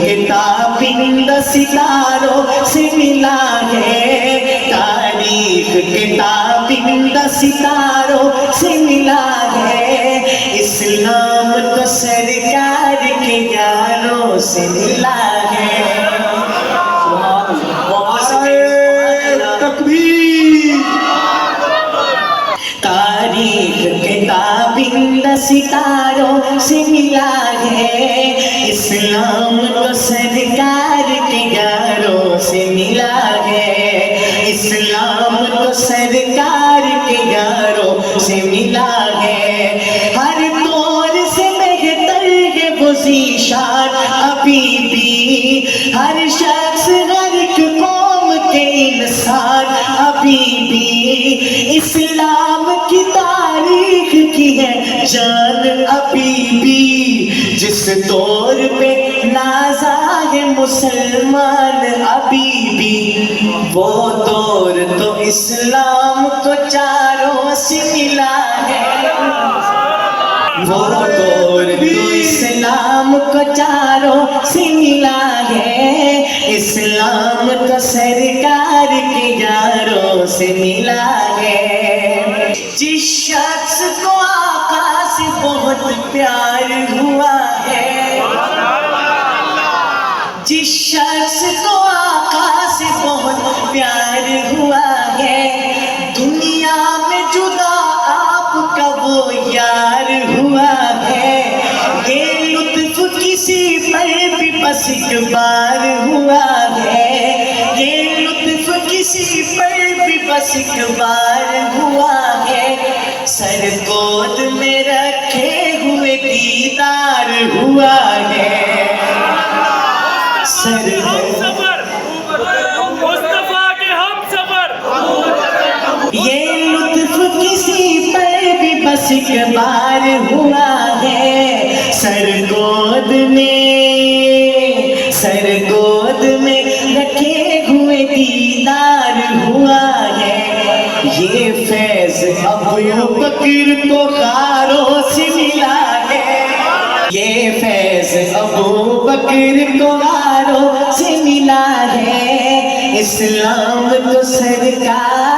کتابند ستاروں سے ملا ہے، تاریخ کتابند ستاروں سے ملا ہے، اسلام تو سرکار کے یاروں سے ملا ہے۔ تاریخ کتابند ستاروں سے ملا ہے، اسلام تو سرکار کے یاروں سے ملا ہے، اسلام تو سرکار کے یاروں سے ملا ہے۔ ہر دور سے بہتر ہے وہ ذیشان ابھی بھی، ہر شخص ہر ایک قوم کے انسان ابھی بھی، اسلام کی تاریخ کی ہے جان ابھی بھی، جس دور پہ نازا ہے مسلمان ابھی بھی، وہ دور تو اسلام کو چاروں سے ملا ہے، وہ دور تو اسلام کو چاروں سے ملا ہے، اسلام تو سرکار کے یاروں سے ملا ہے۔ جس شخص کو آقا سے بہت پیار ہوا ہے، جس شخص کو آقا سے بہت پیار ہوا ہے، دنیا میں جدا آپ کا وہ یار ہوا ہے، یہ لطف کسی پر بھی بس ایک بار ہوا ہے، یہ لطف کسی پر بھی بس ایک بار ہوا ہے، سر گود میں رکھے ہوئے دیدار ہوا ہے، سر یہ لطف کسی پر بھی بس ایک بار ہوا ہے، سر گود میں رکھے ہوئے دیدار ہوا ہے، یہ فیض ابو بکر کو غاروں سے ملا ہے، یہ فیض ابو بکر کو غاروں سے ملا ہے، اسلام تو سرکار